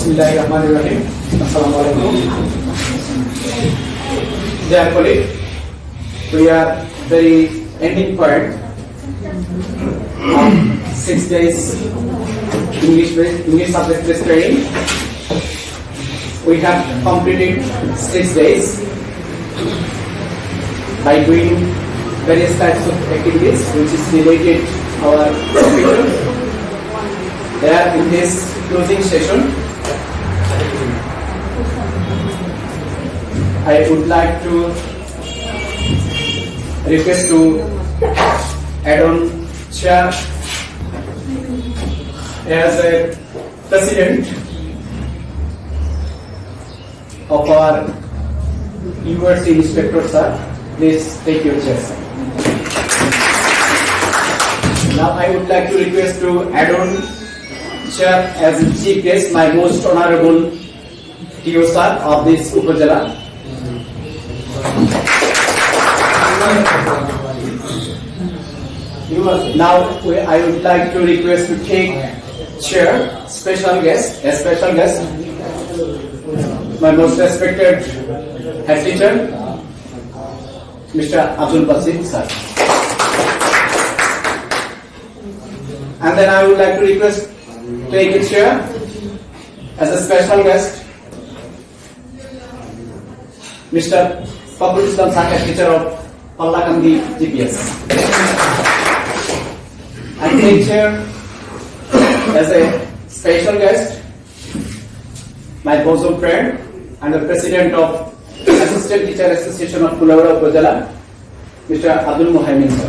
Bismillahirrahmanirrahim. Assalamualaikum. Dear colleague, we are very ending part of 6 days English subject based training. We have completed 6 days by doing various types of activities which is related our topic. There in this closing session, I would like to request to add on chair as a president of our URC inspector, sir. Please take your chair, sir. Now I would like to request to add on chair as a chief guest my most honorable TO sir of this Upajala. Now I would like to request to take chair special guest, my most respected head teacher, Mr. Abdul Basit sir. And then I would like to request take a chair as a special guest, Mr. Fakul Islam sir, head teacher of Pallakandi GPS. And take chair as a special guest my bosom friend and the president of Assistant Teacher Association of Kulaura Upajala, Mr. Abdul Muhaimin sir.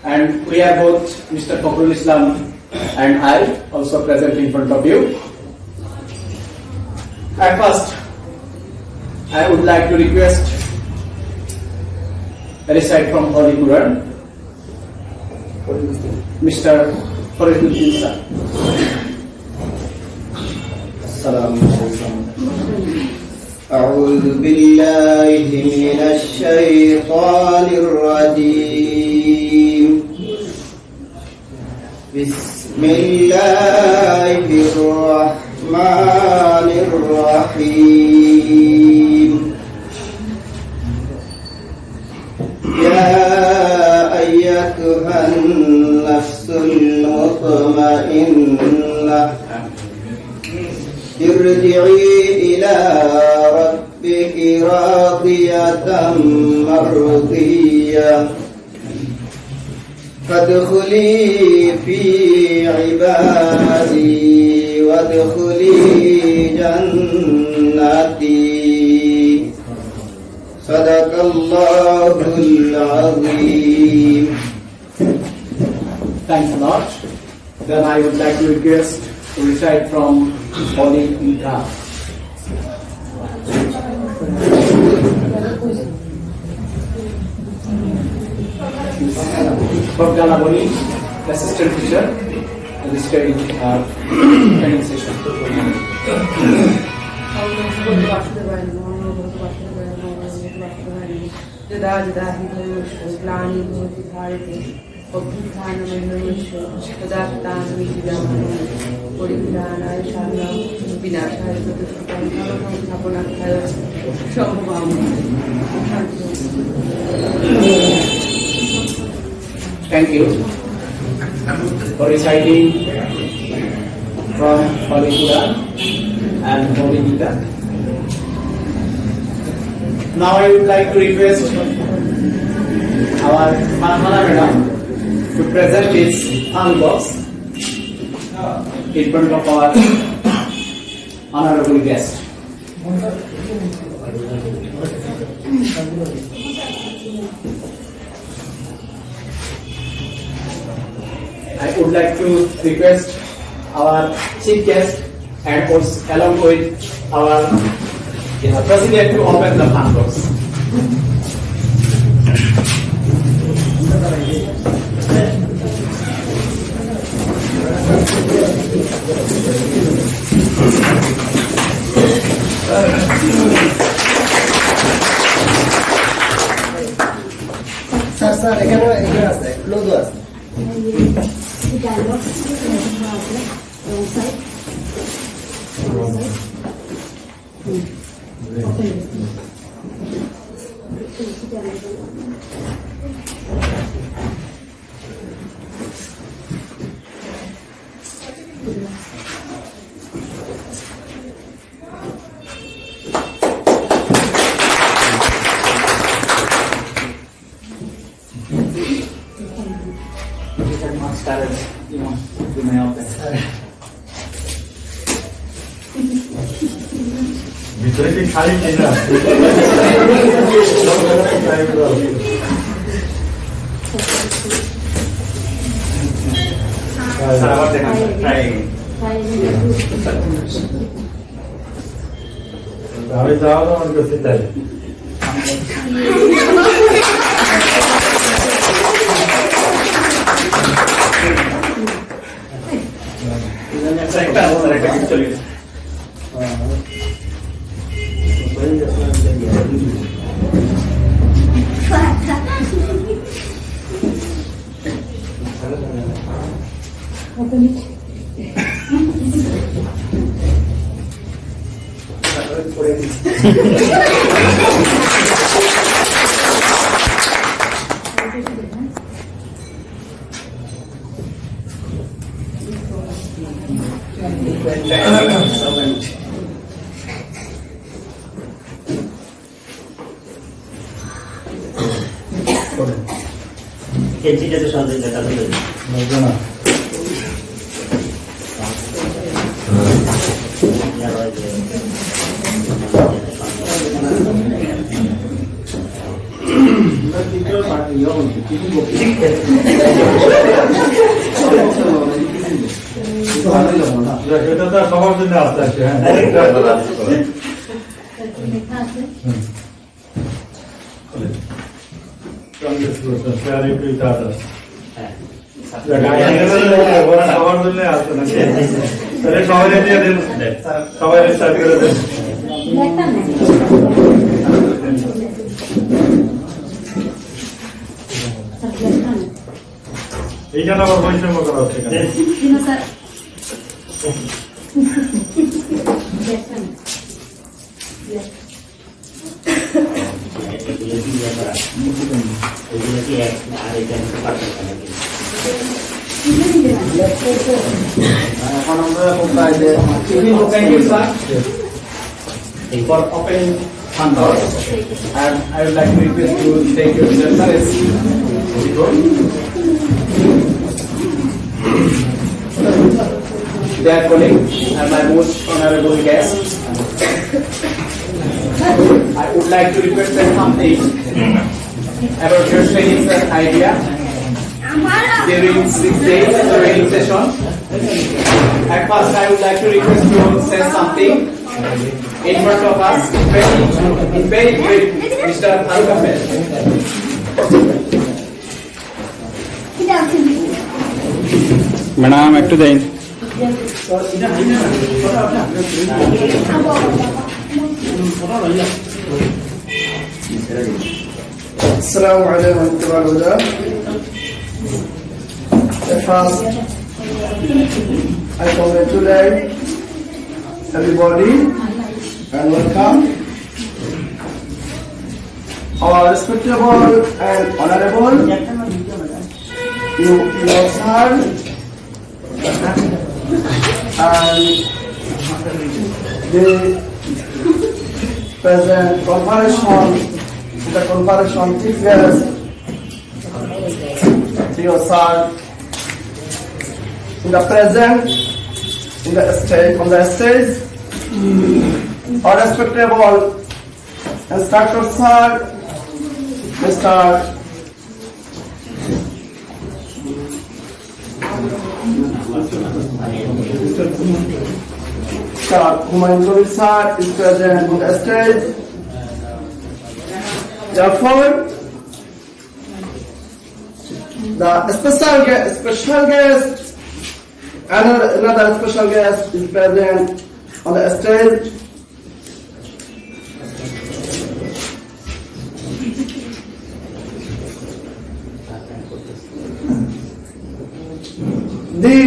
And we are both Mr. Fakul Islam and I also present in front of you. At first, I would like to request a recite from Holy Quran, Mr. Fariduddin sir. أعوذ بالله من الشيطان الرجيم. بسم الله الرحمن الرحيم. يا أيتها النفس المطمئنة ارجعي إلى ربك راضية مرضية فادخلي في عبادي وادخلي جنتي. صدق الله العظيم. Thanks a lot. Then I would like to request to recite from Holy Quran. Bogdana Boni, assistant teacher, training session. Thank you for reciting from Holy Quran and Holy Gita. Now I would like to request our Manamana Madam to present his hand box in front of our honorable guest. I would like to request our chief guest and also along with our president to open the hand box. Sir, এখানে আছে close আছে. The dialogue is wrong side. ভিতরে কি খালি কিনা আমি যাওয়া আমার কাছে তাই কেজিটা তো সহজে দেখা যাবে না এটা তো সবার জন্য আসতে আছে সবার জন্য আসতে না সবাই দিয়ে দেন সবাই স্টার্ট করে দেন এইখানে আবার বৈষম্য করা হচ্ছে For opening fund doors, and I would like to request you to take your service. Dear colleagues and my most honorable guests, I would like to represent something about your training idea during 6 days training session. At first, I would like to request you to say something in front of us, very quick, Mr. Alkamed. Madam एक तो दें Assalamu alaikum warahmatullahi wabarakatuh. First, I congratulate everybody and welcome our respectable and honorable your son and the present the conversation took place to your son in the present in the stage on the stage. Our respectable instructor sir, Mr. Humayun sir is present on the stage. Therefore, the special guest, another special guest is present on the stage. The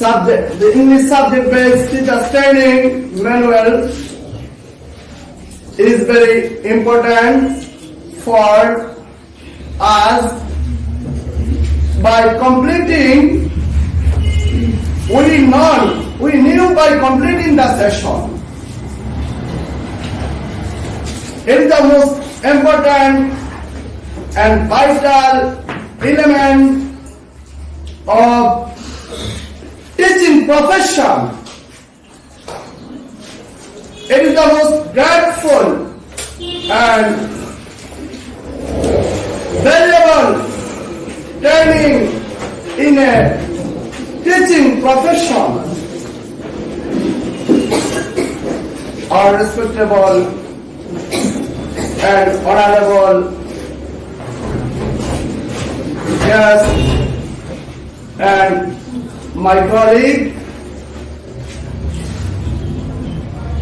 subject, the English subject-based teacher training manual is very important for us. By completing, we knew by completing the session. It is the most important and vital element of teaching profession. It is the most grateful and valuable training in a teaching profession. Our respectable and honorable guests and my colleague,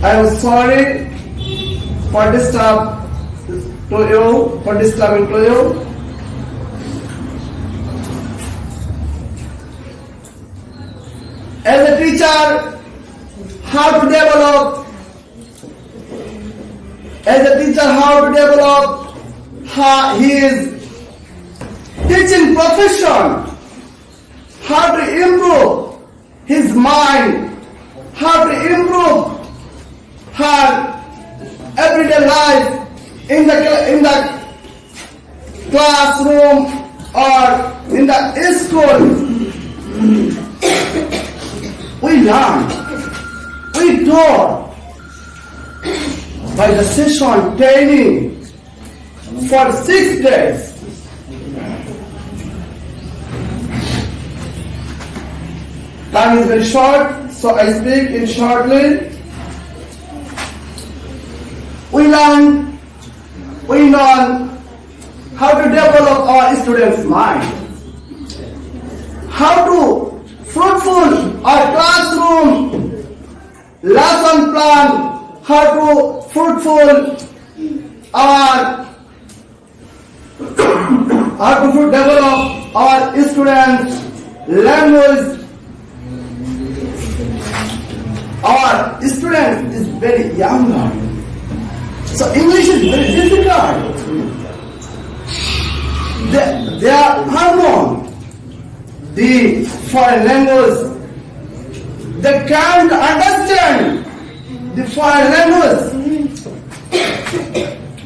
I am sorry for disturbing to you. As a teacher, how to develop his teaching profession, how to improve his mind, how to improve her everyday life in the classroom or in the school. We learn, we taught by the session training for 6 days. Time is very short, so I speak in shortly. We learn how to develop our students' mind, how to fruitful our classroom lesson plan, how to fruitful develop our students' language. Our student is very young now, so English is very difficult. They are unknown. The foreign language, they can't understand the foreign language.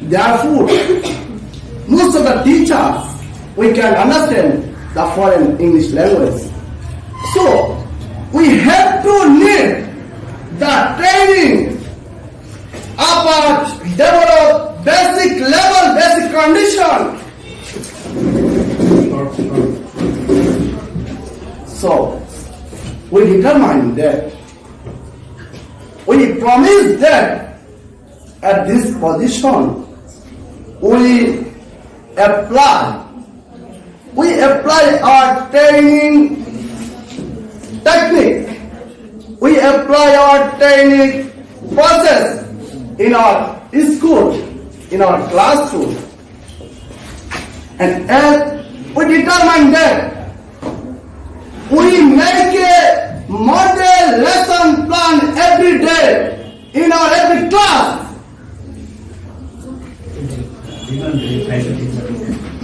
Therefore, most of the teachers, we can understand the foreign English language. So, we have to need the training about develop basic level, basic condition. So, we determine that, we promise that at this position, we apply our training technique, we apply our training process in our school, in our classroom, and as we determine that, we make a model lesson plan every day in our every class.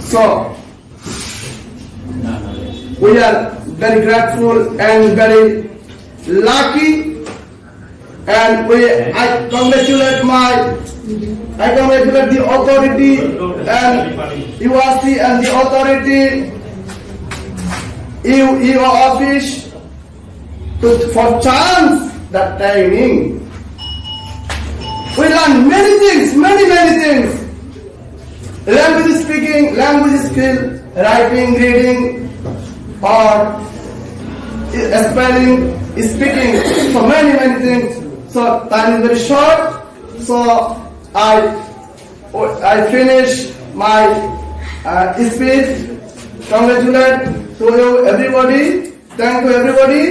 So, we are very grateful and very lucky, and I congratulate the authority and URC and the authority your office for chance that training. We learn many things, many things. Language speaking, language skill, writing, reading, or spelling, speaking, so many things. So time is very short. So I finish my speech. Congratulate to you everybody. Thank you everybody.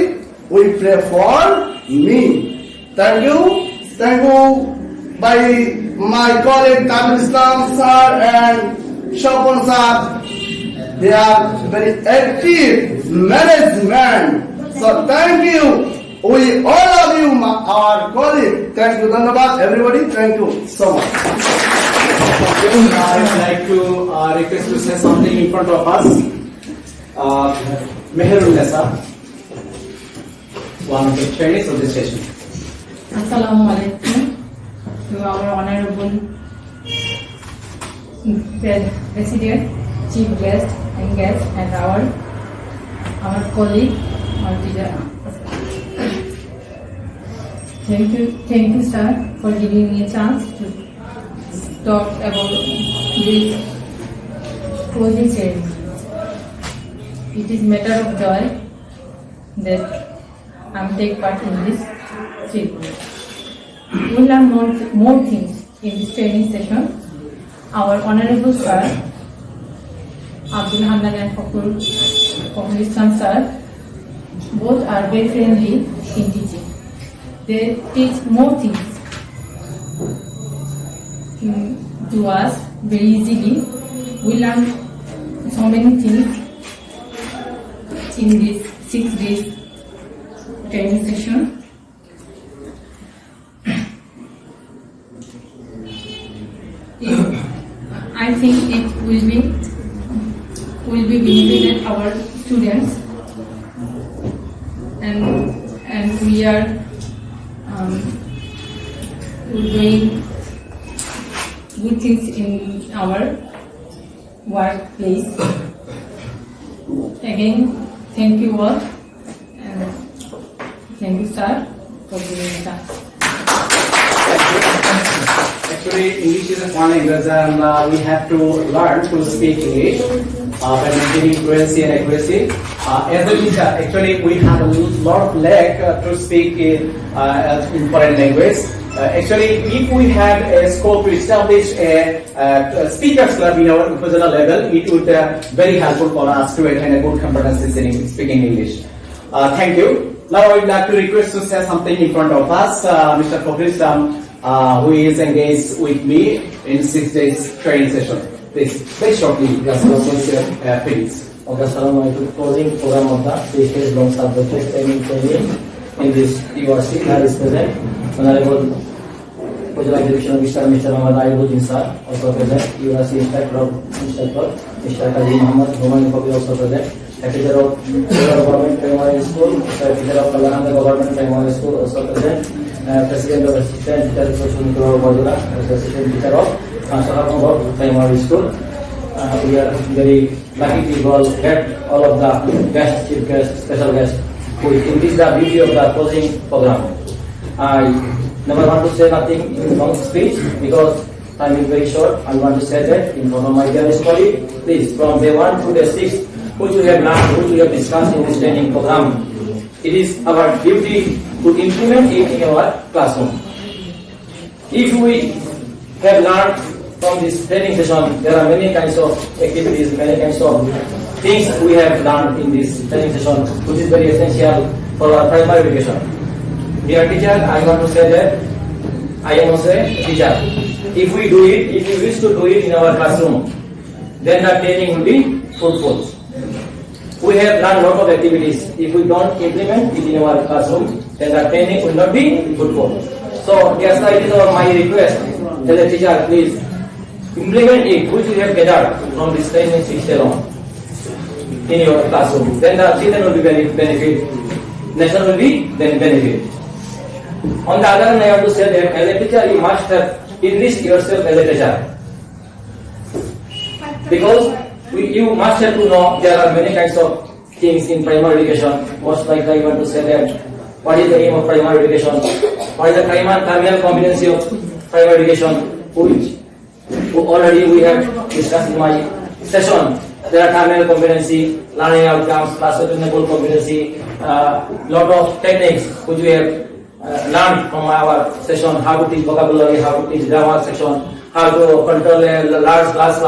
We pray for me. Thank you by my colleague Kamil Islam sir and Shopon sir. They are very active management So thank you. We all of you, our colleague. Thank you, Dhanabad, everybody. Thank you so much. I would like to request to say something in front of us. Meherunessa, one of the trainees of this session. Assalamu alaikum to our honorable President, Chief Guest and our colleague, our teacher. Thank you, sir, for giving me a chance to talk about this closing ceremony. It is matter of joy that I take part in this ceremony. We learn more things in this training session. Our honorable sir, Abdul Handan and Fakur Islam sir, both are very friendly in teaching. They teach more things to us very easily. We learn so many things in this 6 days training session. I think it will be benefited our students, and we are doing good things in our workplace. Again, thank you all, and thank you, sir, for giving me that. Actually, English is a foreign language, and we have to learn to speak English by maintaining fluency and accuracy. As a teacher, actually, we have a lot of lack to speak in foreign language. Actually, if we had a scope to establish a speakers club in our Upazila level, it would very helpful for us to attain a good competencies in speaking English. Thank you. Now I would like to request to say something in front of us, Mr. Fakur, who is engaged with me in 6 days training session. Please, very shortly, just please. Okay, Assalamualaikum. Closing program of the 6 days long subject training in this URC. That is present. Honorable Gujarat Division Officer Mr. Muhammad Ayubuddin sir, also present. URC Inspector Mr. Kazi Muhammad Humani Kopi, also present. Teacher of Government Primary School, Teacher of Kalahanda Government Primary School, also present. President of Assistant Teacher Social Kulaura, Assistant Teacher of Kansalapur Primary School. We are very lucky to get all of the guests, chief guests, special guests, who increase the beauty of the closing program. I never want to say nothing in long speech because time is very short. I want to say that in front of my dearest colleague, please, from day 1 to day 6, which we have learned, which we have discussed in this training program, it is our duty to implement it in our classroom. If we have learned from this training session, there are many kinds of activities, many kinds of things we have learned in this training session, which is very essential for our primary education. Dear teacher, I want to say that I am also a teacher. If we do it, if we wish to do it in our classroom, then the training will be fruitful. We have learned a lot of activities. If we don't implement it in our classroom, then the training will not be fruitful. So, yes, it is my request as a teacher, please implement it, which we have gathered from this training 6 days long in your classroom. Then the children will be benefit, nation will be benefit. On the other hand, I have to say that as a teacher, you must have enriched yourself as a teacher. Because you must have to know there are many kinds of things in primary education. Most likely, I want to say that what is the aim of primary education? What is the terminal competency of primary education? Which already we have discussed in my session. There are terminal competency, learning outcomes, class attainable competency, lot of techniques which we have learned from our session, how to teach vocabulary, how to teach grammar section, how to control a large class,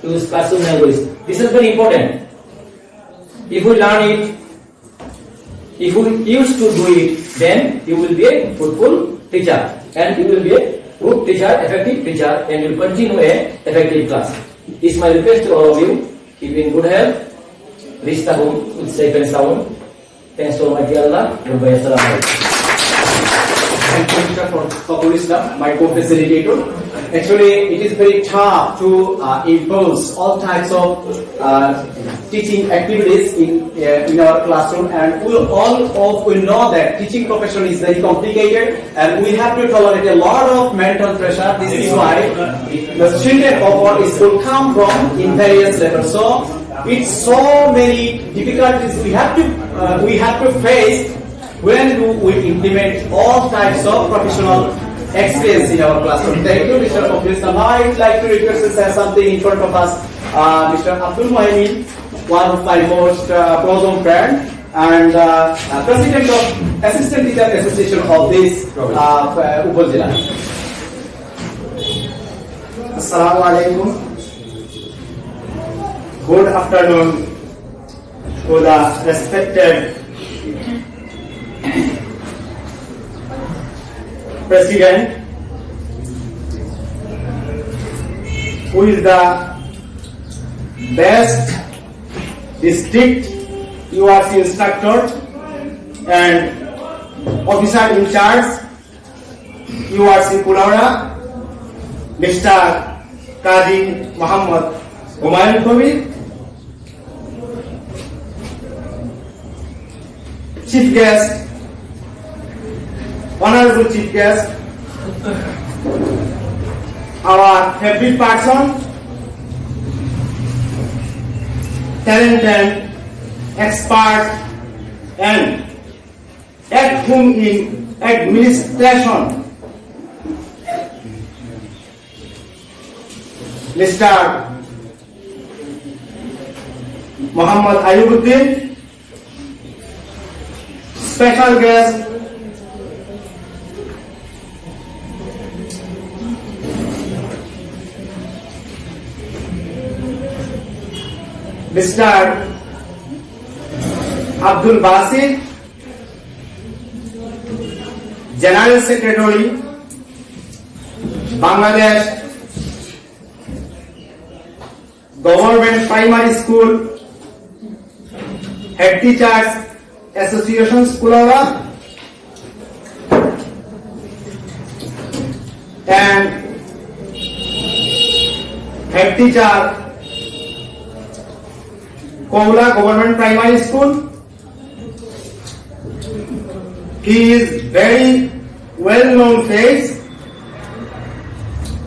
use classroom language. This is very important. If we learn it, if we used to do it, then you will be a fruitful teacher, and you will be a good teacher, effective teacher, and you will continue a effective class. This is my request to all of you. Keep in good health, reach the home with safe and sound. Thanks to Almighty Allah. Goodbye. Assalamu alaikum. Thank you, Mr. Fakul Islam, my co-facilitator. Actually, it is very tough to impose all types of teaching activities in our classroom, and we know that teaching profession is very complicated, and we have to tolerate a lot of mental pressure. This is why the children of our school come from in various levels. So it's so many difficulties we have to face when we implement all types of professional experience in our classroom. Thank you, Mr. Fakul. Now I would like to request to say something in front of us, Mr. Abdul Muhaimin, one of my most bosom friend and president of Assistant Teacher Association of this Upazila. Assalamu alaikum. Good afternoon to the respected President, who is the best district URC instructor and officer in charge URC Kulaura, Mr. Qadi Muhammad Humayun Kabir, Chief Guest, Honorable Chief Guest, our favorite person, talented, expert, and at whom in administration, Mr. Muhammad Ayubuddin, special guest, Mr. Abdul Basit, General Secretary, Bangladesh Government Primary School Head Teachers Association Kulaura, and Head Teacher Kulaura Government Primary School. He is very well-known face.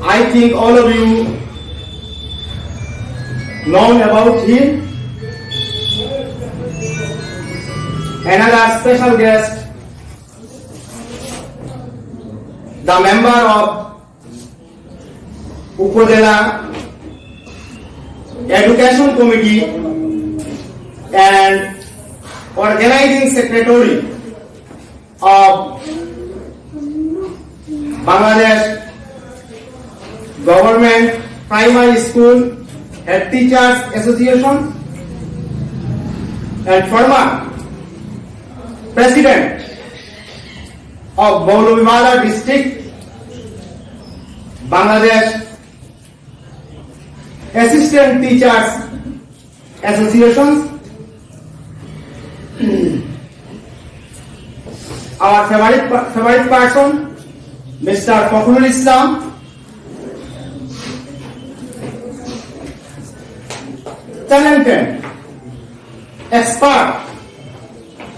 I think all of you know about him. Another special guest, the member of Upazila Education Committee and organizing secretary of Bangladesh Government Primary School Head Teachers Association and former President of Maulvibala District Bangladesh Assistant Teachers Associations. Our favorite person, Mr. Fakul Islam, talented, expert,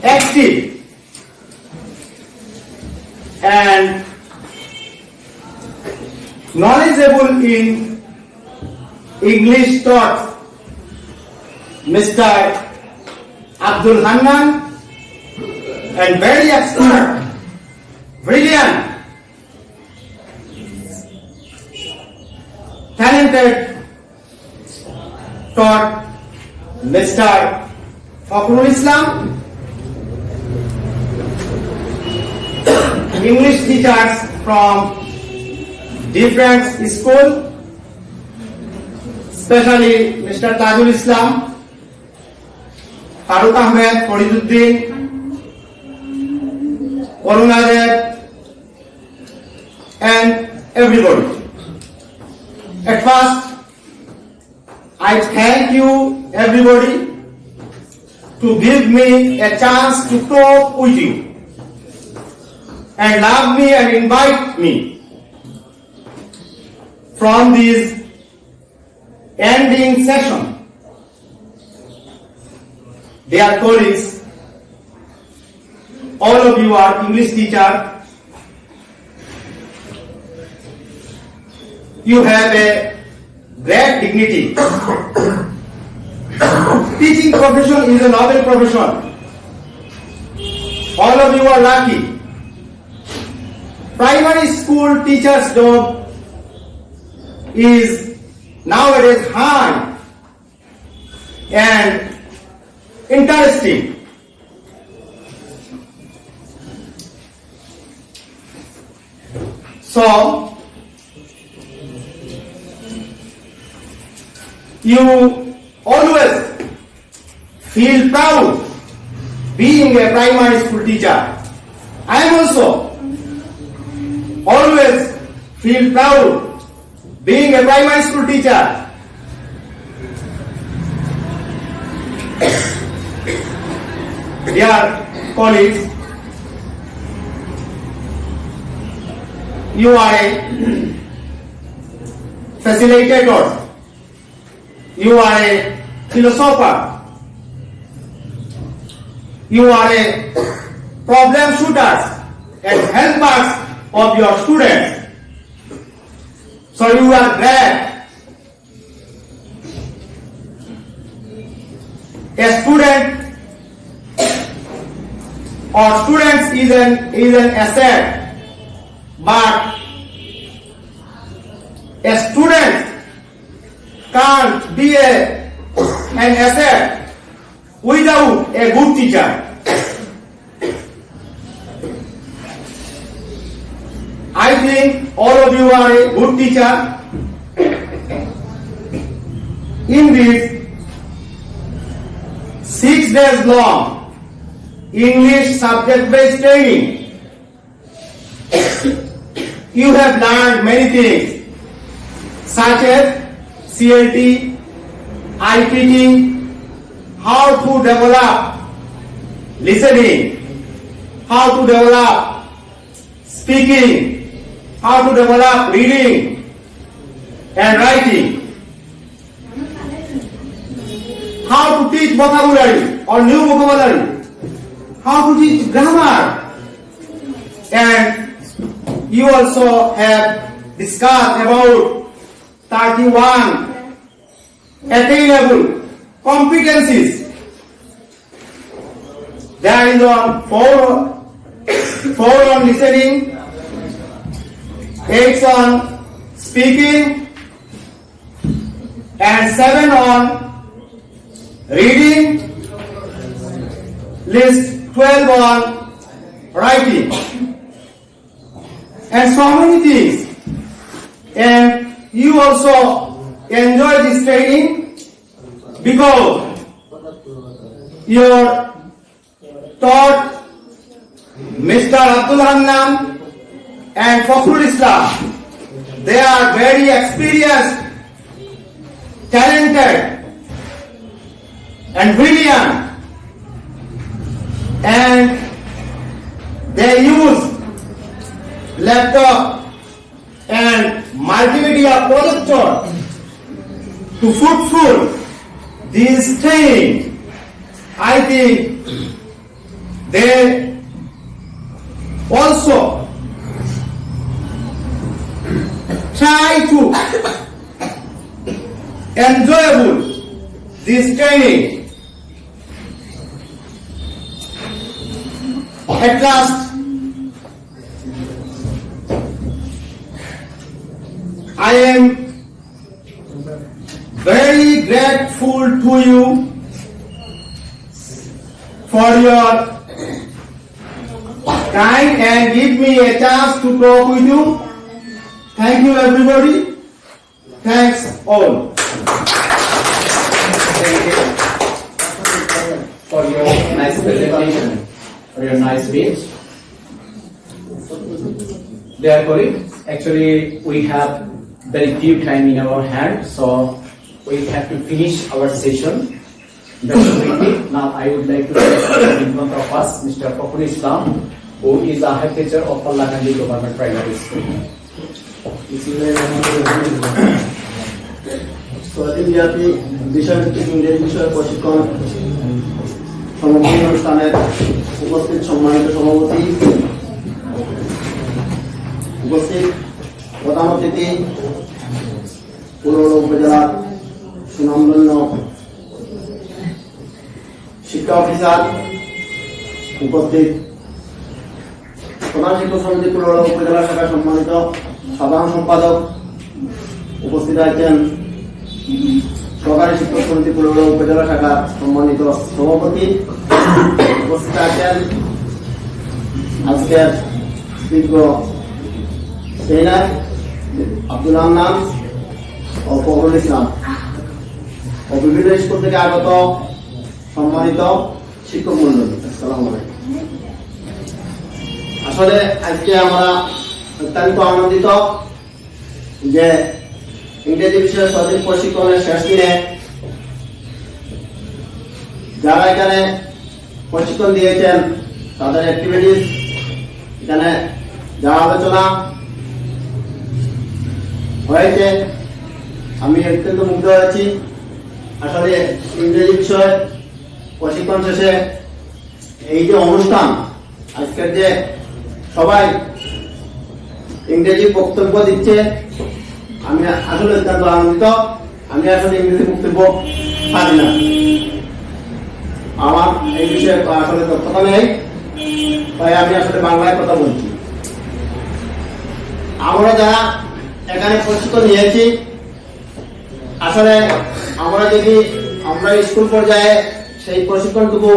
active, and knowledgeable in English thought, Mr. Abdul Hannan, and very expert, brilliant, talented taught Mr. Fakul Islam, English teachers from different schools, especially Mr. Tajul Islam, Farooq Ahmed, Fariduddin, Warunadev, and everybody. At first, I thank you everybody to give me a chance to talk with you and love me and invite me from this ending session. Dear colleagues, all of you are English teacher. You have a great dignity. Teaching profession is a noble profession. All of you are lucky. Primary school teacher's job is nowadays high and interesting. So, you always feel proud being a primary school teacher. I am also always feel proud being a primary school teacher. Dear colleagues, you are a facilitator. You are a philosopher. You are a problem shooters and helpers of your students. So you are glad. A student or students is an asset, but a student can't be an asset without a good teacher. I think all of you are a good teacher. In this 6 days long English subject-based training, you have learned many things such as CLT, IPT, how to develop listening, how to develop speaking, how to develop reading and writing, how to teach vocabulary or new vocabulary, how to teach grammar, and you also have discussed about 31 attainable competencies. There is on 4 on listening, 8 on speaking, and 7 on reading, list 12 on writing, and so many things. And you also enjoy this training because your taught Mr. Abdul Hannam and Fakhrul Islam. They are very experienced, talented, and brilliant, and they use laptop and multimedia projector to fulfill this training. I think they also try to enjoyable this training. At last, I am very grateful to you for your time and give me a chance to talk with you. Thank you, everybody. Thanks all. Thank you for your nice presentation, for your nice speech. Dear colleagues, actually we have very few time in our hand, so we have to finish our session. That's now I would like to present in front of us Mr. Fakul Islam, who is a head teacher of Pallakandi Government Primary School. সর্বব্যাপী বিষয়ভিত্তিক ইংরেজি বিষয় প্রশিক্ষণ সমাপনী অনুষ্ঠানের উপস্থিত সম্মানিত সভাপতি, উপস্থিত প্রধান অতিথি, কুলাউড়া উপজেলার সুনামধন্য শিক্ষা অফিসার, উপস্থিত প্রধান শিক্ষক সমিতি কুলাউড়া উপজেলা শাখা সম্মানিত সাধারণ সম্পাদক, উপস্থিত আছেন সহকারী শিক্ষক সমিতি কুলাউড়া উপজেলা শাখা সম্মানিত সভাপতি, উপস্থিত আছেন আজকের বিজ্ঞ ট্রেনার আব্দুল হান্নান ও ফখরুল ইসলাম ও বিভিন্ন স্কুল থেকে আগত সম্মানিত শিক্ষক মন্ডলী, আসসালামু আলাইকুম। আসলে আজকে আমরা অত্যন্ত আনন্দিত যে ইংরেজি বিষয়ে সঠিক প্রশিক্ষণের শেষ দিনে যারা এখানে প্রশিক্ষণ দিয়েছেন তাদের অ্যাক্টিভিটিস, এখানে যা আলোচনা হয়েছে আমি অত্যন্ত মুগ্ধ হয়েছি। আসলে ইংরেজি বিষয়ে প্রশিক্ষণ শেষে এই যে অনুষ্ঠান, আজকের যে সবাই ইংরেজি বক্তব্য দিচ্ছে, আমি আসলে অত্যন্ত আনন্দিত। আমি আসলে ইংরেজি বক্তব্য পারি না, আমার এই বিষয়ে আসলে দক্ষতা নেই, তাই আমি আসলে বাংলায় কথা বলছি। আমরা যারা এখানে প্রশিক্ষণ নিয়েছি, আসলে আমরা যদি আমরা স্কুল পর্যায়ে সেই প্রশিক্ষণটুকু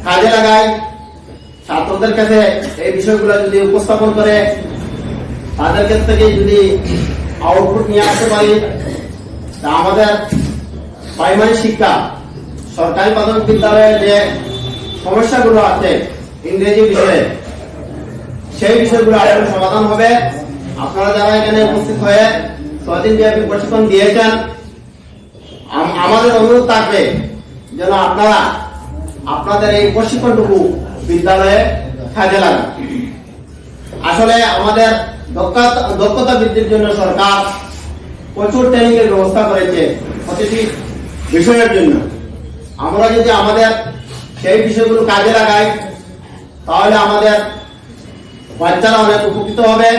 কাজে লাগাই, ছাত্রদের কাছে এই বিষয়গুলো যদি উপস্থাপন করে তাদের কাছ থেকে যদি আউটপুট নিয়ে আসতে পারি, তা আমাদের প্রাইমারি শিক্ষা সরকারি প্রাথমিক বিদ্যালয়ে যে সমস্যাগুলো আছে ইংরেজি বিষয়ে, সেই বিষয়গুলো আসলে সমাধান হবে। আপনারা যারা এখানে উপস্থিত হয়ে 6 দিন ব্যাপী প্রশিক্ষণ দিয়েছেন, আমাদের অনুরোধ থাকবে যেন আপনারা আপনাদের এই প্রশিক্ষণটুকু বিদ্যালয়ে কাজে লাগান। আসলে আমাদের দক্ষতা বৃদ্ধির জন্য সরকার প্রচুর ট্রেনিং এর ব্যবস্থা করেছে প্রতিটি বিষয়ের জন্য। আমরা যদি আমাদের সেই বিষয়গুলো কাজে লাগাই, তাহলে আমাদের বাচ্চারা অনেক উপকৃত হবে।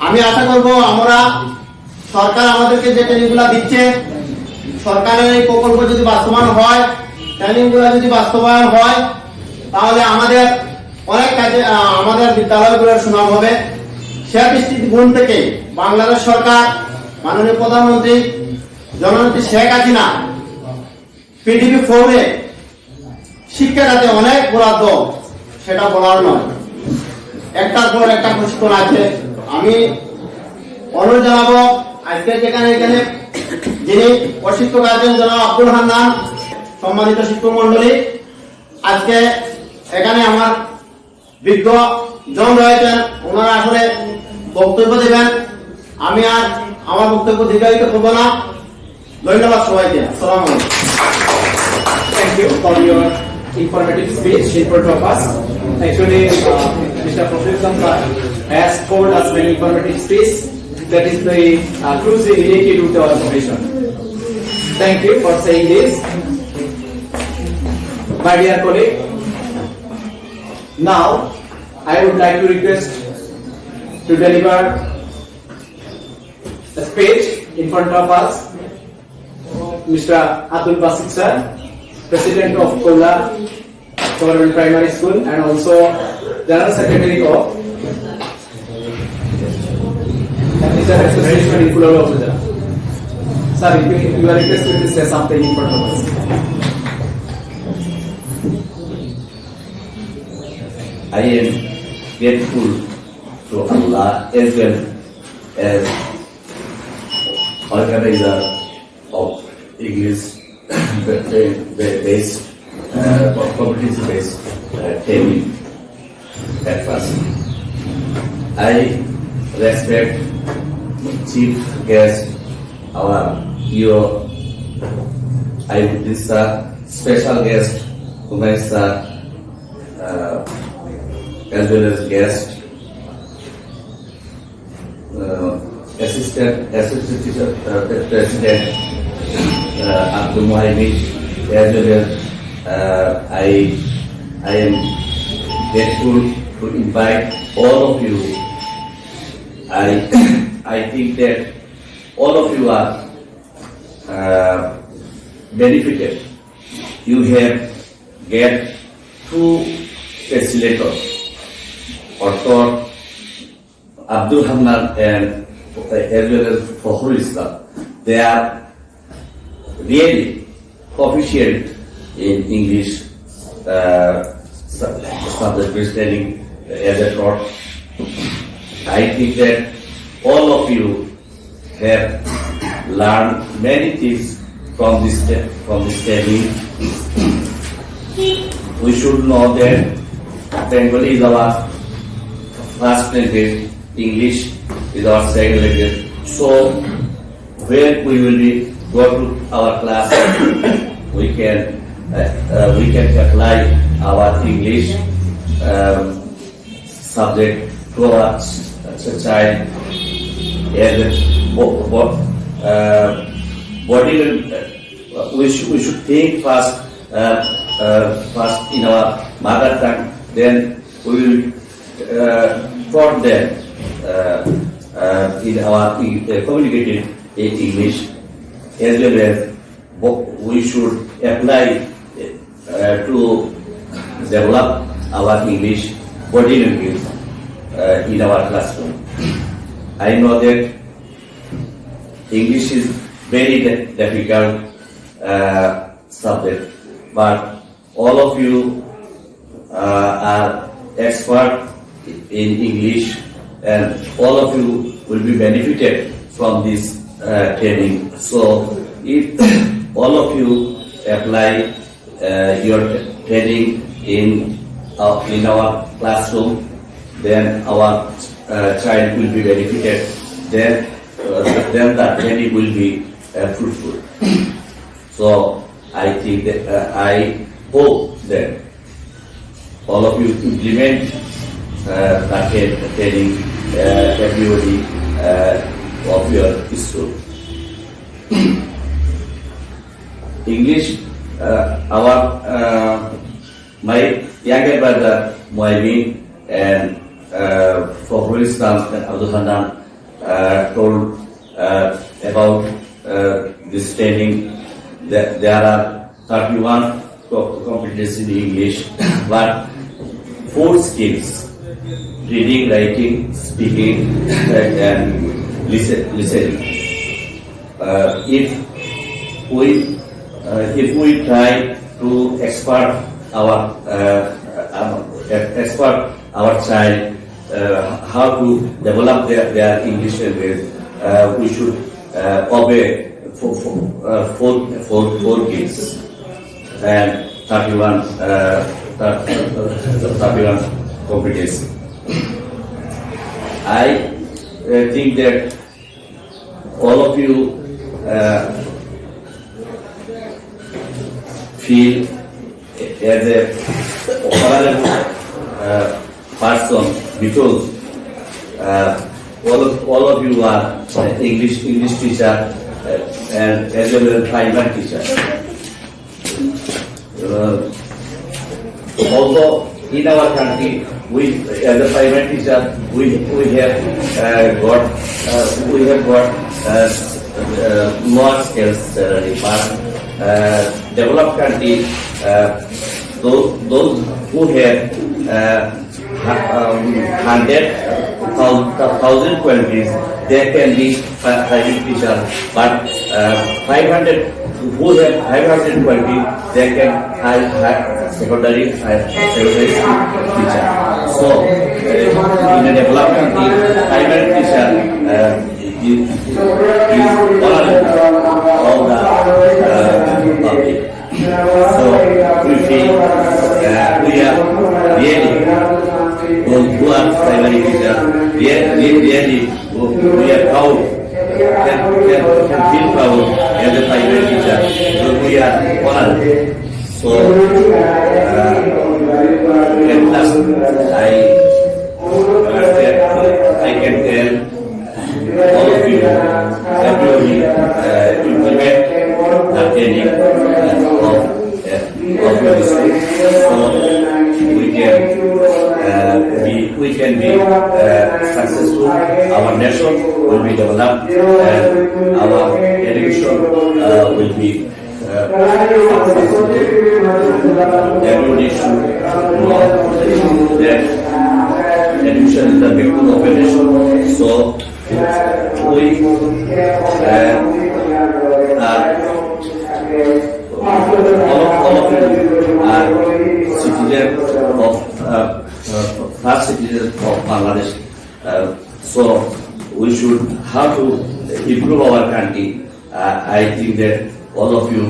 আমি আশা করব আমরা সরকার আমাদেরকে যে ট্রেনিং গুলা দিচ্ছে, সরকারের এই প্রকল্প যদি বাস্তবায়ন হয়, ট্রেনিং গুলা যদি বাস্তবায়ন হয়, তাহলে আমাদের অনেক কাজে আমাদের বিদ্যালয়গুলোর সুনাম হবে। সে দৃষ্টিকোণ থেকে বাংলাদেশ সরকার, মাননীয় প্রধানমন্ত্রী জননেত্রী শেখ হাসিনা PDP 4 শিক্ষা খাতে অনেক বরাদ্দ, সেটা বলার নয়, একটার পর একটা প্রশিক্ষণ আছে। আমি অনুরোধ জানাবো আজকে যেখানে এখানে যিনি প্রশিক্ষক আছেন জনাব আব্দুল হান্নান, সম্মানিত শিক্ষক মন্ডলী, আজকে এখানে আমার বিজ্ঞ জন রয়েছেন, ওনারা আসলে বক্তব্য দেবেন। আমি আর আমার বক্তব্য দীর্ঘায়িত করবো না। ধন্যবাদ সবাইকে। আসসালামু আলাইকুম। Thank you for your informative speech in front of us. Actually, Mr. Professor has told us many informative speech that is very closely related with our profession. Thank you for saying this. My dear colleague, now I would like to request to deliver a speech in front of us Mr. Abdul Basit sir, President of Kulaura Government Primary School and also General Secretary of Teacher Association in Kulaura Upazila. Sir, you are requested to say something in front of us. I am grateful to Allah as well as organizer of English based competence based training at first. I respect chief guest, our hero this special guest, whom is as well as guest, assistant teacher, president Abdul Muhammad, as well as I am grateful to invite all of you. I think that all of you are benefited. You have get two facilitators, Dr. Abdul Hamdan and as well as Fakhrul Islam. They are really proficient in English subject training as a taught. I think that all of you have learned many things from this training. We should know that Bengali is our first language, English is our second language. So when we will be go to our class, we can apply our English subject to our child as body. We should think first in our mother tongue, then we will taught them in our communicated in English, as well as we should apply to develop our English body language in our classroom. I know that English is very difficult subject, but all of you are expert in English, and all of you will be benefited from this training. So if all of you apply your training in our classroom, then our child will be benefited. Then the training will be fruitful. So I think that I hope that all of you implement the training everybody of your school. English, my younger brother Muhammad and Fakhrul Islam and Abdul Hamdan told about this training. That there are 31 competencies in English, but 4 skills: reading, writing, speaking, and listening. If we try to expert our child how to develop their English language, we should obey four kids and 31 competencies. I think that all of you feel as a honorable person because all of you are English teacher and as well as primary teacher. Also in our country, we as a primary teacher we have got more skills salary, but developed country those who have 100,000 qualities, they can be private teacher, but 500 who have 500 qualities, they can have secondary teacher. So in a developed country, primary teacher is all the public. So we feel we are really those who are primary teachers, really we are proud can feel proud as a private teacher. So we are honored. So at last, I can tell all of you everybody implement the training of your school. So we can be successful. Our nation will be developed, and our education will be successful. Everybody should know that education is the backbone of a nation. So we all of you are citizens of first citizens of Bangladesh. So we should have to improve our country. I think that all of you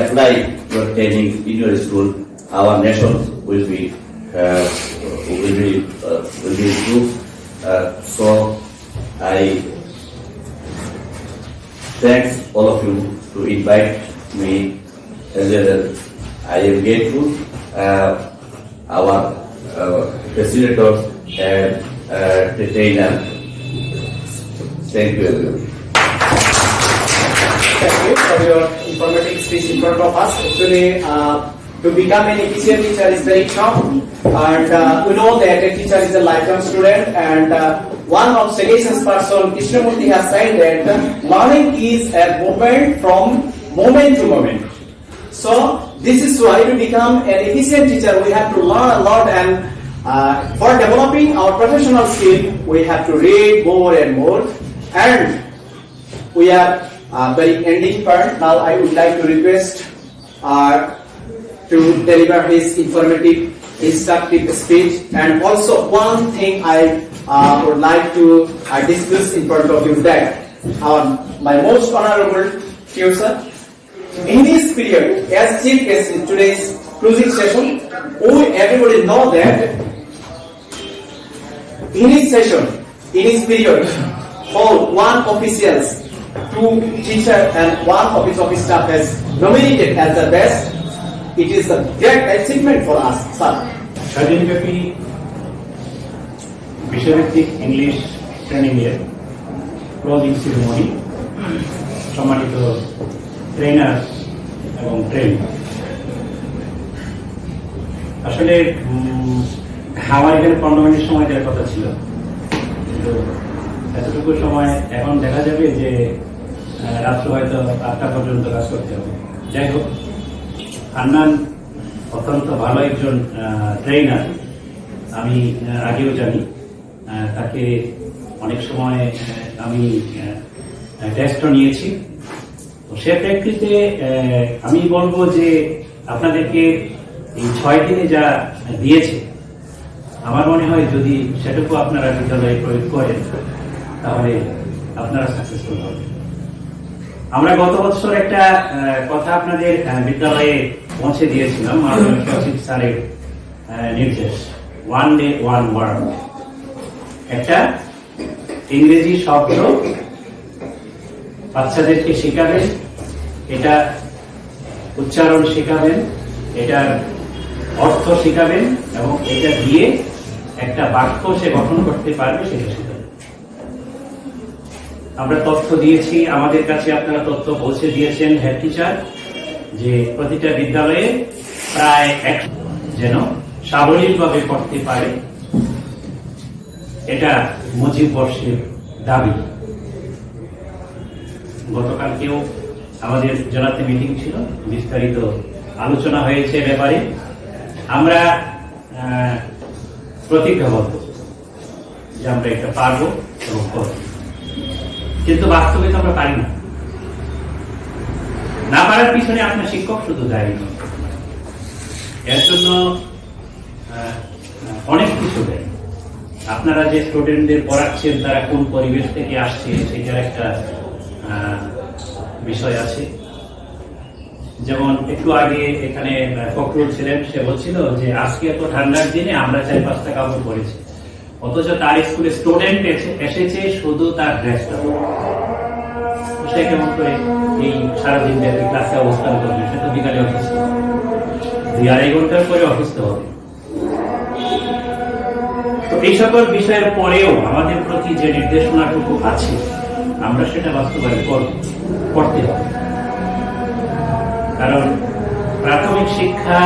apply your training in your school. Our nation will be improved. So I thanks all of you to invite me. I am grateful our facilitator and the trainer. Thank you everyone. Thank you for your informative speech in front of us. Actually, to become an efficient teacher is very tough, and we know that a teacher is a lifetime student. And one of suggestions person, Krishnamurti, has said that learning is a movement from moment to moment. So this is why to become an efficient teacher, we have to learn a lot, and for developing our professional skill, we have to read more and more. And we are very ending part. Now I would like to request to deliver his informative, instructive speech. And also one thing I would like to discuss in front of you, that my most honorable tutor, in this period, as chief guest in today's closing session, everybody know that in his session, in his period, all one officials, 2 teacher and 1 office staff has nominated as the best. It is a great achievement for us, sir. স্বাধীনব্যাপী বিষয়ভিত্তিক English training এর closing ceremony, সম্মানিত trainer এবং train, আসলে আমার এখানে 15 minute সময় দেওয়ার কথা ছিল, কিন্তু এতটুকু সময় এখন দেখা যাবে যে রাত্র হয়তো 8টা পর্যন্ত কাজ করতে হবে। যাই হোক, হান্নান অত্যন্ত ভালো একজন ট্রেনার, আমি আগেও জানি। তাকে অনেক সময় আমি টেস্টও নিয়েছি। সে প্রেক্ষিতে আমি বলবো যে আপনাদেরকে এই 6 দিনে যা দিয়েছে, আমার মনে হয় যদি সেটুকু আপনারা বিদ্যালয়ে প্রয়োগ করেন তাহলে আপনারা সাকসেসফুল হবেন। আমরা গত বছর একটা কথা আপনাদের বিদ্যালয়ে পৌঁছে দিয়েছিলাম, মাননীয় সচিব স্যারের নির্দেশ, 1 day 1 word, একটা ইংরেজি শব্দ বাচ্চাদেরকে শেখাবেন, এটা উচ্চারণ শেখাবেন, এটার অর্থ শেখাবেন, এবং এটা দিয়ে একটা বাক্য সে গঠন করতে পারবে সেটা শেখাবেন। আমরা তথ্য দিয়েছি, আমাদের কাছে আপনারা তথ্য পৌঁছে দিয়েছেন হেড টিচার, যে প্রতিটা বিদ্যালয়ে প্রায় 1 যেন সাবলীলভাবে পড়তে পারে, এটা মুজিব বর্ষের দাবি। গতকালকেও আমাদের জেলাতে মিটিং ছিল, বিস্তারিত আলোচনা হয়েছে ব্যাপারে। আমরা প্রতিজ্ঞাবদ্ধ যে আমরা এটা পারবো এবং করব, কিন্তু বাস্তবে তো আমরা পারি না পারার পিছনে আপনার শিক্ষক শুধু দায়ী নয়, এর জন্য অনেক কিছু দেয়। আপনারা যে স্টুডেন্টদের পড়াচ্ছেন তারা কোন পরিবেশ থেকে আসছে সেটার একটা বিষয় আছে। যেমন একটু আগে এখানে ফখরুল ছিলেন, সে বলছিল যে আজকে এত ঠান্ডার দিনে আমরা 4-5টা কাপড় পরেছি। অথচ তার স্কুলে স্টুডেন্ট এসেছে শুধু তার ড্রেসটা, সে কেমন করে এই সারাদিন ব্যাপী ক্লাসে অবস্থান করবে? সে তো বিকালে অসুস্থ, 2-2.5 ঘন্টার পরে অসুস্থ হবে। তো এই সকল বিষয়ের পরেও আমাদের প্রতি যে নির্দেশনাটুকু আছে আমরা সেটা বাস্তবায়ন করতে হবে। কারণ প্রাথমিক শিক্ষা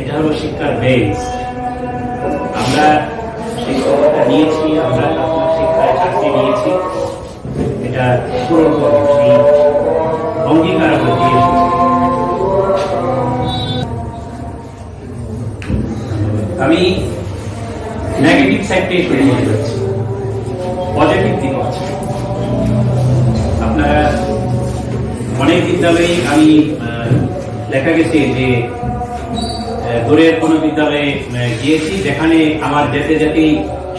এটা হলো শিক্ষার বেস। আমরা শিক্ষকতা নিয়েছি, আমরা প্রাথমিক শিক্ষায় চাকরি নিয়েছি, এটা পূরণ করে সেই অঙ্গীকার আমরা দিয়ে এসেছি। আমি নেগেটিভ সাইডটাই শুরু করে যাচ্ছি, পজিটিভ দিক আছে। আপনারা অনেক বিদ্যালয়ে আমি দেখা গেছে যে দূরের কোনো বিদ্যালয়ে গিয়েছি যেখানে আমার যেতে যেতেই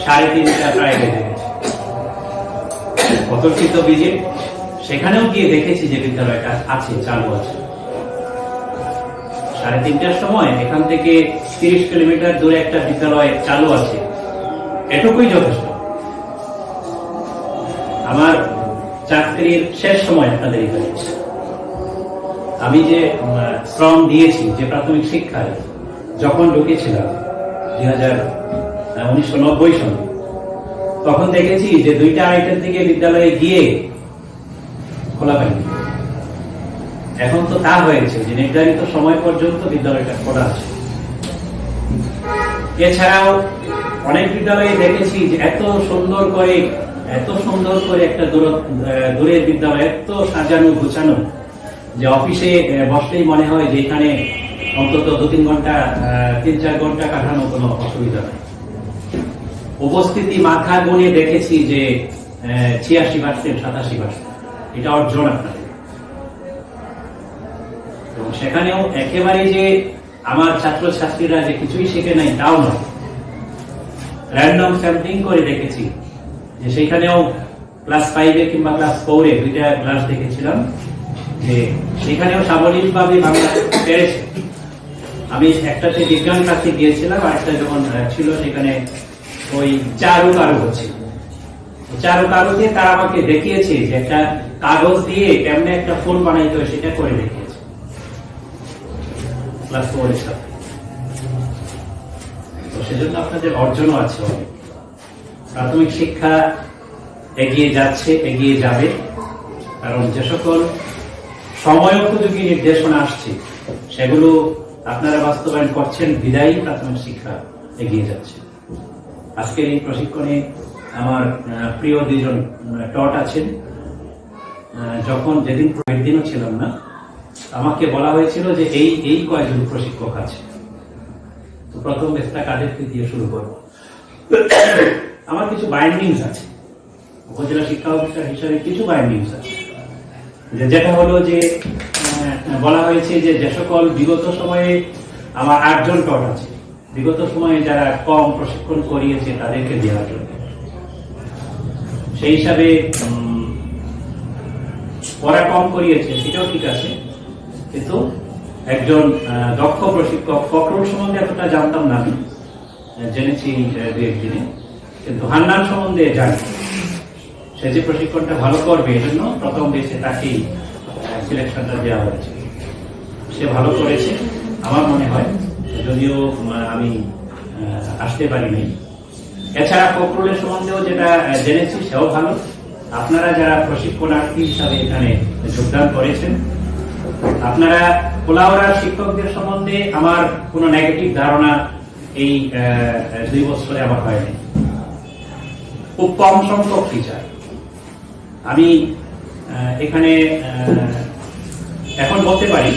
3:30 প্রায় বেজে গেছে, অতর্কিত ভিজিট। সেখানেও গিয়ে দেখেছি যে বিদ্যালয়টা আছে, চালু আছে। 3:30টার সময় এখান থেকে 30 কিলোমিটার দূরে একটা বিদ্যালয় চালু আছে, এটুকুই যথেষ্ট। আমার চাকরির শেষ সময় আপনাদের এখানে আমি যে শ্রম দিয়েছি, যে প্রাথমিক শিক্ষায় যখন ঢুকেছিলাম 1990 সালে, তখন দেখেছি যে 2টা-2.30টার দিকে বিদ্যালয়ে গিয়ে খোলা পাইনি। এখন তো তা হয়েছে যে নির্ধারিত সময় পর্যন্ত বিদ্যালয়টা খোলা আছে। এছাড়াও অনেক বিদ্যালয়ে দেখেছি যে এত সুন্দর করে একটা দূরের বিদ্যালয়, এত সাজানো গোছানো যে অফিসে বসলেই মনে হয় যে এখানে অন্তত 2-3 ঘন্টা 3-4 ঘন্টা কাটানো কোনো অসুবিধা নেই। উপস্থিতি মাথা গুনে দেখেছি যে 86%, 87% এটা অর্জন আপনাদের। এবং সেখানেও একেবারে যে আমার ছাত্রছাত্রীরা যে কিছুই শিখে নাই তাও নয়, র্যান্ডম স্যাম্পলিং করে দেখেছি যে সেখানেও ক্লাস 5-এ কিংবা ক্লাস 4-এ 2টা ক্লাস দেখেছিলাম যে সেখানেও সাবলীলভাবে বাংলা পেরেছে। আমি একটাতে বিজ্ঞান ক্লাসে গিয়েছিলাম, আরেকটা যখন ছিল সেখানে ওই চারুকারু হচ্ছে, চারুকারুতে তারা আমাকে দেখিয়েছে যে একটা কাগজ দিয়ে কেমনে একটা ফুল বানাইতে হয় সেটা করে দেখিয়েছে ক্লাস 4-এর সাথে। তো সেজন্য আপনাদের অর্জনও আছে অনেক। প্রাথমিক শিক্ষা এগিয়ে যাচ্ছে, এগিয়ে যাবে, কারণ যে সকল সময় উপযোগী নির্দেশনা আসছে সেগুলো আপনারা বাস্তবায়ন করছেন বিদায়ী প্রাথমিক শিক্ষা এগিয়ে যাচ্ছে। আজকের এই প্রশিক্ষণে আমার প্রিয় 2জন টট আছেন। যখন যেদিন দিনও ছিলাম না, আমাকে বলা হয়েছিল যে এই কয়েকজন প্রশিক্ষক আছে, তো প্রথম বেসটা কাদেরকে দিয়ে শুরু করব। আমার কিছু বাইন্ডিংস আছে, উপজেলা শিক্ষা অফিসার হিসাবে কিছু বাইন্ডিংস আছে, যেটা হলো যে বলা হয়েছে যে সকল বিগত সময়ে আমার 8জন টট আছে, বিগত সময়ে যারা কম প্রশিক্ষণ করিয়েছে তাদেরকে দেওয়ার জন্য। সেই হিসাবে ওরা কম করিয়েছে সেটাও ঠিক আছে, কিন্তু একজন দক্ষ প্রশিক্ষক, ফখরুল সম্বন্ধে এতটা জানতাম না, আমি জেনেছি 2-1 দিনে, কিন্তু হান্নান সম্বন্ধে জানি। সে যে প্রশিক্ষণটা ভালো করবে এজন্য প্রথম বেসে তাকেই সিলেকশনটা দেওয়া হয়েছে। সে ভালো করেছে আমার মনে হয়, যদিও আমি আসতে পারিনি। এছাড়া ফখরুলের সম্বন্ধেও যেটা জেনেছি সেও ভালো। আপনারা যারা প্রশিক্ষণার্থী হিসাবে এখানে যোগদান করেছেন, আপনারা কুলাউড়ার শিক্ষকদের সম্বন্ধে আমার কোনো নেগেটিভ ধারণা এই 2 বছরে আমার হয়নি। খুব কম সংখ্যক টিচার। আমি এখানে এখন বলতে পারি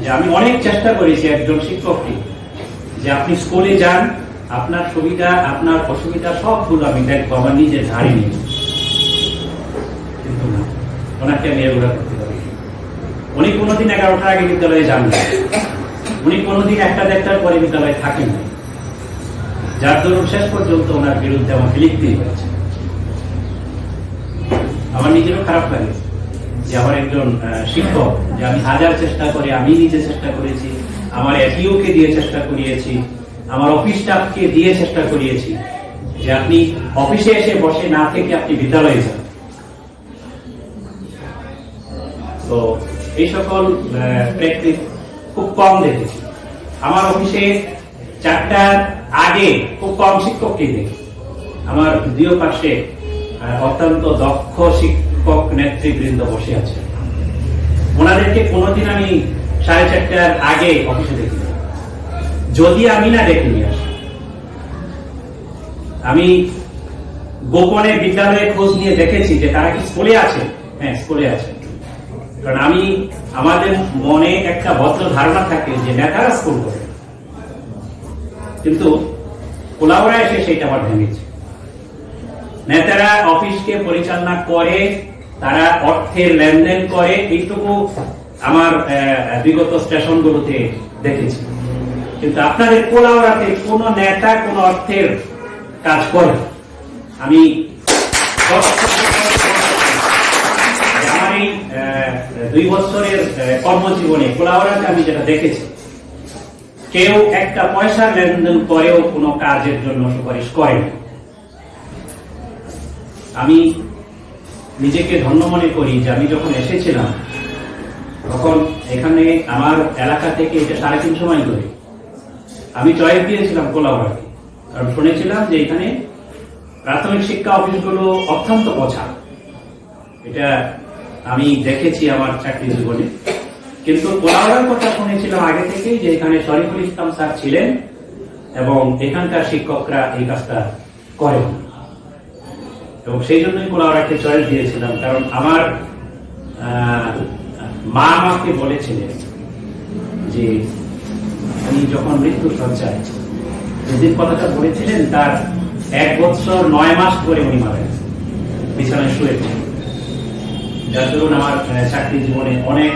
যে আমি অনেক চেষ্টা করেছি একজন শিক্ষককে, যে আপনি স্কুলে যান, আপনার সুবিধা আপনার অসুবিধা সবগুলো আমি দেখবো, আমার নিজের ধারে নিয়ে, কিন্তু না, ওনাকে আমি এগুলো করতে পারি। উনি কোনোদিন 11টার আগে বিদ্যালয়ে যান না, উনি কোনোদিন 1টা-1:30টার পরে বিদ্যালয়ে থাকেন না, যার দরুন শেষ পর্যন্ত ওনার বিরুদ্ধে আমাকে লিখতেই হয়েছে। আমার নিজেরও খারাপ লাগে যে আমার একজন শিক্ষক, যে আমি হাজার চেষ্টা করে, আমি নিজে চেষ্টা করেছি, আমার এপিও কে দিয়ে চেষ্টা করিয়েছি, আমার অফিস স্টাফকে দিয়ে চেষ্টা করিয়েছি, যে আপনি অফিসে এসে বসে না থেকে আপনি বিদ্যালয়ে যান। তো এই সকল প্র্যাকটিস খুব কম দেখেছি। আমার অফিসে 4টার আগে খুব কম শিক্ষককে দেখি। আমার দ্বিতীয় পাশে অত্যন্ত দক্ষ শিক্ষক নেতৃবৃন্দ বসে আছে, ওনাদেরকে কোনোদিন আমি 4:30টার আগে অফিসে দেখি, যদি আমি না ডেকে নিয়ে আসি। আমি গোপনে বিদ্যালয়ে খোঁজ নিয়ে দেখেছি যে তারা কি স্কুলে আছে। হ্যাঁ, স্কুলে আছে। কারণ আমাদের মনে একটা ভদ্র ধারণা থাকে যে নেতারা স্কুল করে, কিন্তু কুলাউড়া এসে সেটা আবার ভেঙেছে। নেতারা অফিসকে পরিচালনা করে, তারা অর্থের লেনদেন করে, এইটুকু আমার বিগত স্টেশনগুলোতে দেখেছি। কিন্তু আপনাদের কুলাউড়াতে কোন নেতা কোন অর্থের কাজ করে? আমি আমার এই 2 বছরের কর্মজীবনে কুলাউড়াতে আমি যেটা দেখেছি, কেউ একটা পয়সা লেনদেন করেও কোনো কাজের জন্য সুপারিশ করেনি। আমি নিজেকে ধন্য মনে করি যে আমি যখন এসেছিলাম তখন এখানে আমার এলাকা থেকে এটা 3.5 মাইল দূরে। আমি চয়েস দিয়েছিলাম কুলাউড়াকে, কারণ শুনেছিলাম যে এখানে প্রাথমিক শিক্ষা অফিসগুলো অত্যন্ত পছা। এটা আমি দেখেছি আমার চাকরি জীবনে। কিন্তু কুলাউড়ার কথা শুনেছিলাম আগে থেকেই যে এখানে শরীফুল ইসলাম স্যার ছিলেন এবং এখানকার শিক্ষকরা এই কাজটা করেন, এবং সেই জন্যই কুলাউড়াকে চয়েস দিয়েছিলাম। কারণ আমার মা আমাকে বলেছিলেন যে উনি যখন মৃত্যু সজ্জায় যেদিন কথাটা বলেছিলেন তার 1 বছর 9 মাস পরে উনি মারা গেছেন, বিছানায় শুয়েছেন। যার দরুন আমার চাকরি জীবনে অনেক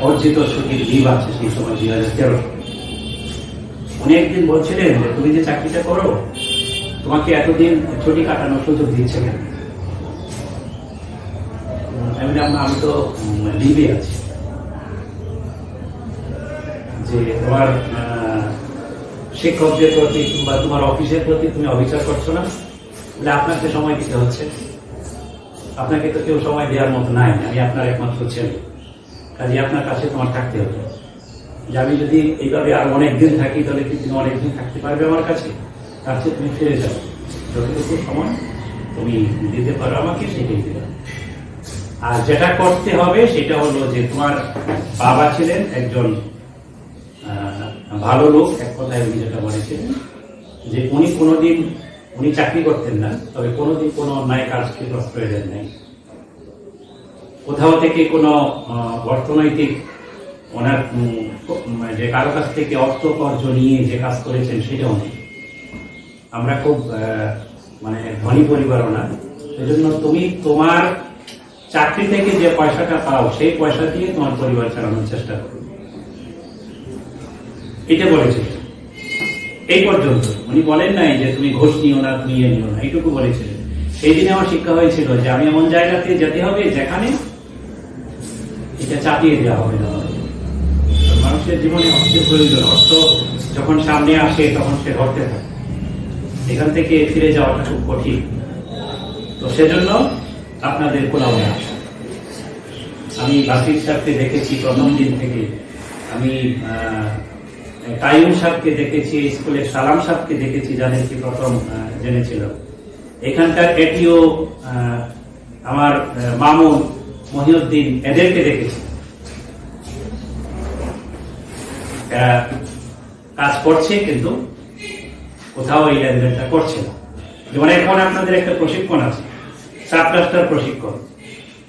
অর্জিত ছুটির লিভ আছে সেই সময় 2013। উনি একদিন বলছিলেন যে তুমি যে চাকরিটা করো, তোমাকে এতদিন ছুটি কাটানোর সুযোগ দিচ্ছে কেন? আমি তো লিভে আছি, যে তোমার শিক্ষকদের প্রতি কিংবা তোমার অফিসের প্রতি তুমি অবিচার করছো না, আপনাকে সময় দিতে হচ্ছে। আপনাকে তো কেউ সময় দেওয়ার মতো নাই, আমি আপনার একমাত্র ছেলে, কাজে আপনার কাছে তোমার থাকতে হবে। যে আমি যদি এইভাবে আর অনেকদিন থাকি তাহলে কি তুমি অনেকদিন থাকতে পারবে আমার কাছে? তার চেয়ে তুমি ফিরে যাও, যতটুকু সময় তুমি দিতে পারো আমাকে সেটাই দেবে। আর যেটা করতে হবে সেটা হলো যে তোমার বাবা ছিলেন একজন ভালো লোক, এক কথায় উনি যেটা বলেছিলেন যে উনি চাকরি করতেন না, তবে কোনোদিন কোনো অন্যায় কাজকে প্রশ্রয় দেন নাই। কোথাও থেকে কোনো অর্থনৈতিক ওনার যে কারো কাছ থেকে অর্থ কর্জ নিয়ে যে কাজ করেছেন সেটাও নেই। আমরা খুব ধনী পরিবারও না, সেজন্য তুমি তোমার চাকরি থেকে যে পয়সাটা পাও সেই পয়সা দিয়ে তোমার পরিবার চালানোর চেষ্টা করো, এটা বলেছিল। এই পর্যন্ত উনি বলেন নাই যে তুমি ঘুষ নিও না, তুমি ইয়ে নিও না, এইটুকু বলেছিলেন। সেই দিনে আমার শিক্ষা হয়েছিল যে আমি এমন জায়গাতে যেতে হবে যেখানে এটা চাপিয়ে দেওয়া হবে না। মানুষের জীবনে অর্থের প্রয়োজন, অর্থ যখন সামনে আসে তখন সে ধরতে থাকে, এখান থেকে ফিরে যাওয়াটা খুব কঠিন। তো সেজন্য আপনাদের কুলাউড়া আসা। আমি বাসির সাহেবকে দেখেছি প্রথম দিন থেকে, আমি কাইম সাহেবকে দেখেছি, স্কুলের সালাম সাহেবকে দেখেছি, যাদেরকে প্রথম জেনেছিলাম। এখানকার এটিও আমার মামুন মহিউদ্দিন, এদেরকে দেখেছি। এরা কাজ করছে কিন্তু কোথাও এই লেনদেনটা করছে না। যেমন এখন আপনাদের একটা প্রশিক্ষণ আছে, সাবক্লাস্টার প্রশিক্ষণ।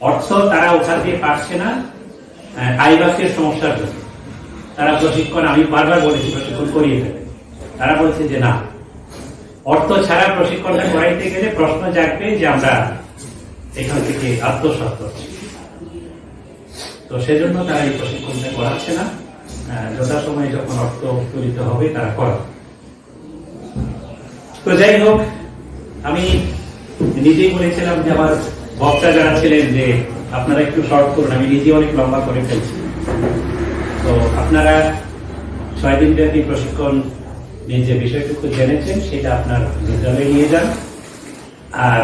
অর্থ তারা ওখান দিয়ে পাচ্ছে না আইবাসের সমস্যার জন্য। তারা প্রশিক্ষণ, আমি বারবার বলেছি প্রশিক্ষণ করিয়ে দেবে, তারা বলছে যে না, অর্থ ছাড়া প্রশিক্ষণটা করাইতে গেলে প্রশ্ন জাগবে যে আমরা এখান থেকে আত্মসাৎ করছি। তো সেজন্য তারা এই প্রশিক্ষণটা করাচ্ছে না, যথাসময়ে যখন অর্থ উত্তোলিত হবে তারা করে। তো যাই হোক, আমি নিজেই বলেছিলাম যে আমার বক্তা যারা ছিলেন যে আপনারা একটু শর্ট করুন, আমি নিজে অনেক লম্বা করে ফেলছি। তো আপনারা 6 দিন ব্যাপী প্রশিক্ষণ যে বিষয়টুকু জেনেছেন সেটা আপনার বিদ্যালয়ে নিয়ে যান। আর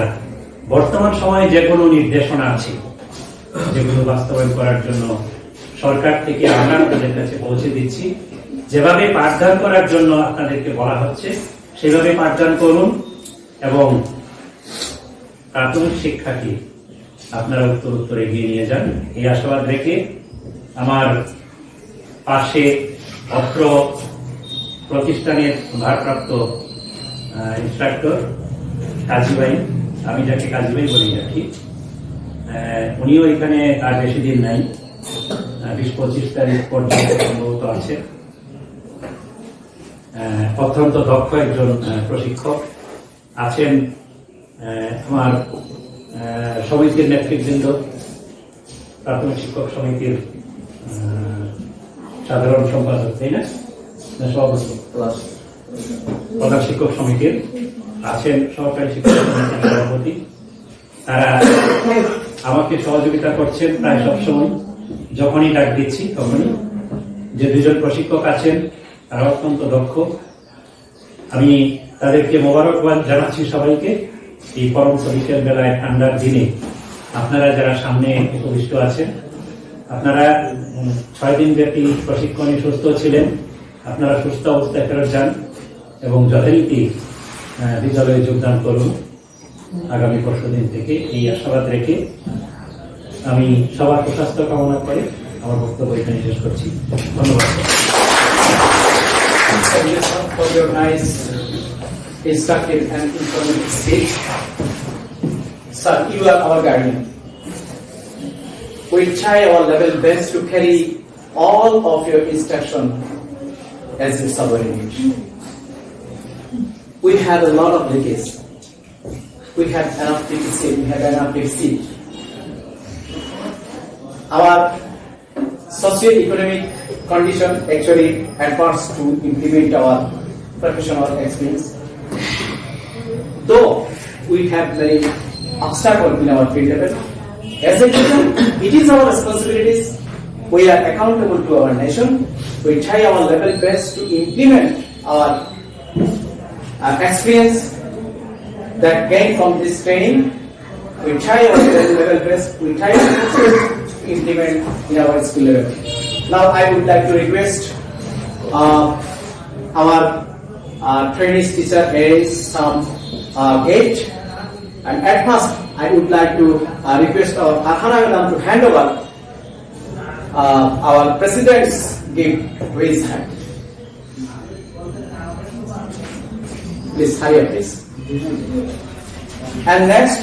বর্তমান সময়ে যে কোনো নির্দেশনা আছে যেগুলো বাস্তবায়ন করার জন্য সরকার থেকে আমরা আপনাদের কাছে পৌঁছে দিচ্ছি। যেভাবে পাঠদান করার জন্য আপনাদেরকে বলা হচ্ছে সেভাবে পাঠদান করুন এবং প্রাথমিক শিক্ষাকে আপনারা উত্তর এগিয়ে নিয়ে যান, এই আশাবাদ রেখে আমার পাশে অত্র প্রতিষ্ঠানের ভারপ্রাপ্ত ইনস্ট্রাক্টর কাজী ভাই, আমি যাকে কাজী ভাই বলি রাখি, উনিও এখানে আর বেশি দিন নাই, 20-25 তারিখ পর্যন্ত সম্ভবত আছে। অত্যন্ত দক্ষ একজন প্রশিক্ষক আছেন। আমার সমিতির নেতৃবৃন্দ, প্রাথমিক শিক্ষক সমিতির সাধারণ সম্পাদক, তাই না, সভাপতি, প্রধান শিক্ষক সমিতির আছেন, সহকারী শিক্ষক সমিতির সভাপতি। তারা আমাকে সহযোগিতা করছেন প্রায় সবসময়, যখনই ডাক দিচ্ছি তখনই। যে দুজন প্রশিক্ষক আছেন তারা অত্যন্ত দক্ষ, আমি তাদেরকে মোবারকবাদ জানাচ্ছি সবাইকে। এই পরন্ত বিকেল বেলায় ঠান্ডার দিনে আপনারা যারা সামনে উপবিষ্ট আছেন, আপনারা 6 দিন ব্যাপী প্রশিক্ষণে সুস্থ ছিলেন, আপনারা সুস্থ অবস্থায় ফেরত যান এবং যথারীতি বিদ্যালয়ে যোগদান করুন আগামী পরশুদিন থেকে, এই আশাবাদ রেখে আমি সবার সুস্বাস্থ্য কামনা করে আমার বক্তব্য এখানে শেষ করছি। ধন্যবাদ। Thank you, sir, for your nice, instructive and informative speech. Sir, you are our guardian. We try our level best to carry all of your instruction as a subordinate. We have a lot of leakage. We have enough deficit. We have enough deficit. Our socio-economic condition actually adverse to implement our professional experience. Though we have many obstacles in our field level, as a teacher, it is our responsibilities. We are accountable to our nation. We try our level best to implement our experience that gained from this training. We try our level best. We try to implement in our school level. Now I would like to request our trainees teacher is some gate, and at first I would like to request our Farhana madam to hand over our president's gift to his hand. Please hurry up, please. And next,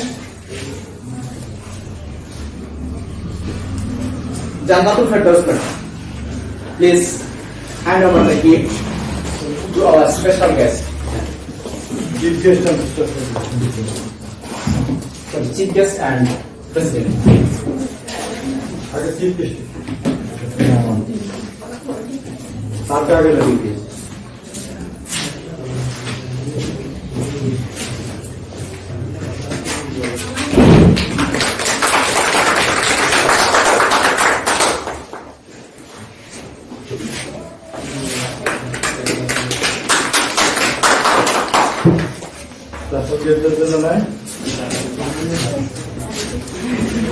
Jannatul Firdaus madam, please hand over the gift to our special guest. Chief guest and president. Chief guest.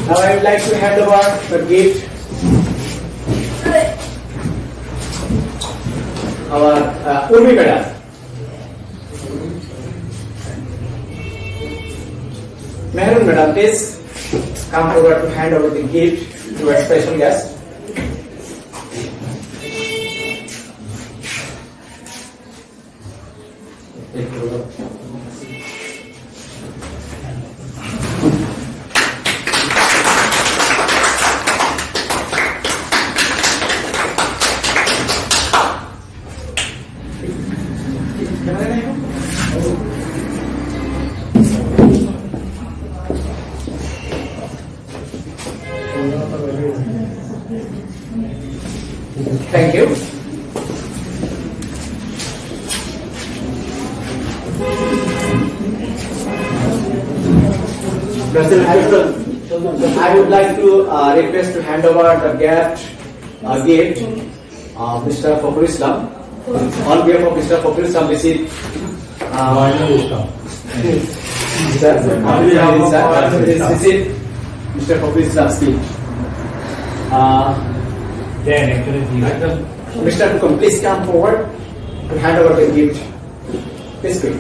Now I would like to hand over the gift our Urmi madam. Mehrun madam, please come over to hand over the gift to our special guest. Thank you. President, I would like to request to hand over the gift, Mr. Fakhur Islam. On behalf of Mr. Popul Islam, receive receive Mr. Popul Islam speech. Mr. Tukum, please come forward to hand over the gift. Please speak.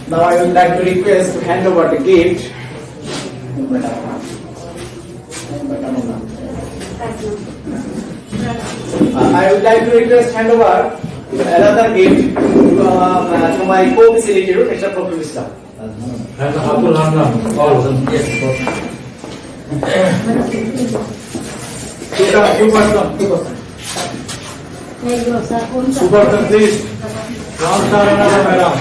Now I would like to request to hand over the gift. I would like to request hand over another gift to my co-facilitator, Mr. Popul Islam. Super, please. One star, another madam.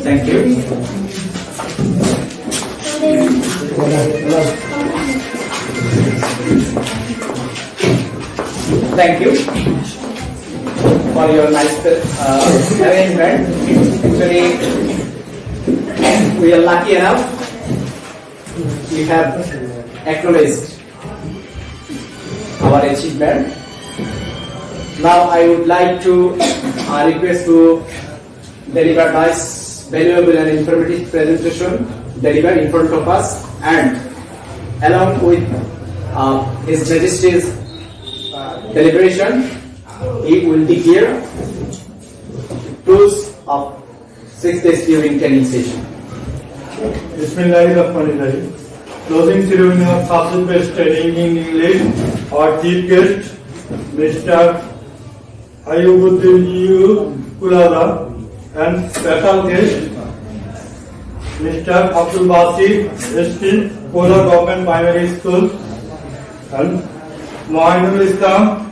Thank you. Thank you for your nice arrangement. Actually, we are lucky enough. We have acknowledged our achievement. Now I would like to request to deliver nice, valuable and informative presentation delivered in front of us, and along with His Majesty's deliberation, he will declare close of 6 days during training session. Bismillahirrahmanirrahim. Closing ceremony of subject-based training in English. Our chief guest, Mr. URC Kulaura, and special guest, Mr. Abdul Basir, ST, Kola Government Primary School, and Mohinul Islam,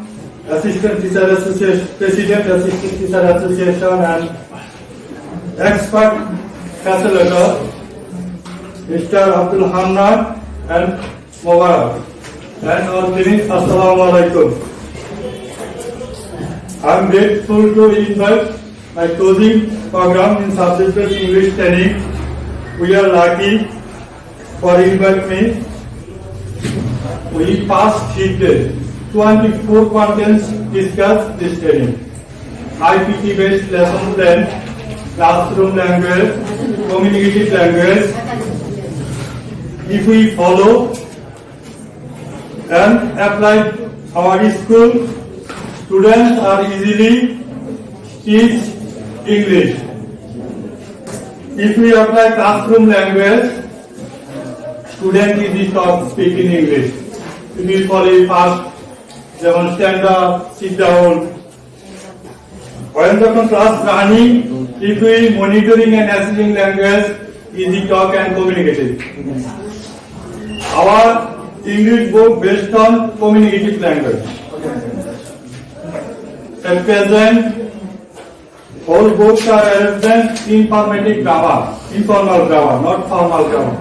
Assistant Teacher Association, President, Assistant Teacher Association, and expert facilitator, Mr. Abdul Hamdan and Mubarak. And all finished, Assalamu alaikum. I am grateful to invite my closing program in subject English training. We are lucky for inviting me. We passed 3 days, 24 contents discussed this training. IPT based lesson plan, classroom language, communicative language. If we follow and apply our school, students are easily teach English. If we apply classroom language, student is taught speak in English. If we follow fast, যেমন stand up, sit down. When the class running, if we monitoring and assessing language, easy talk and communicative. Our English book based on communicative language. At present, all books are arranged in informative grammar, informal grammar, not formal grammar.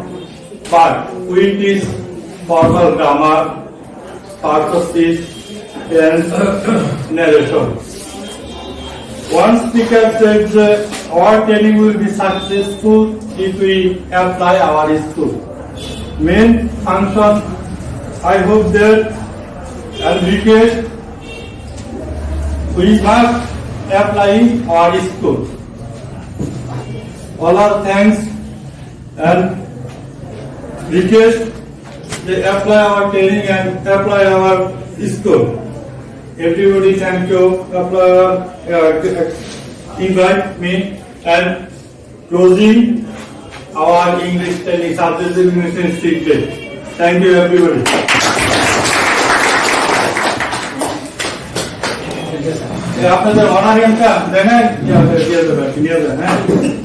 But we teach formal grammar, part of speech, and narration. One speaker said our training will be successful if we apply our school. Main function, I hope that, and request, we must apply our school. All our thanks and request they apply our training and apply our school. Everybody thank you, apply invite me and closing our English training, subject English training. Thank you everybody. আপনাদের অনারিয়ামটা দেখেন, নিয়ে যাবেন, হ্যাঁ।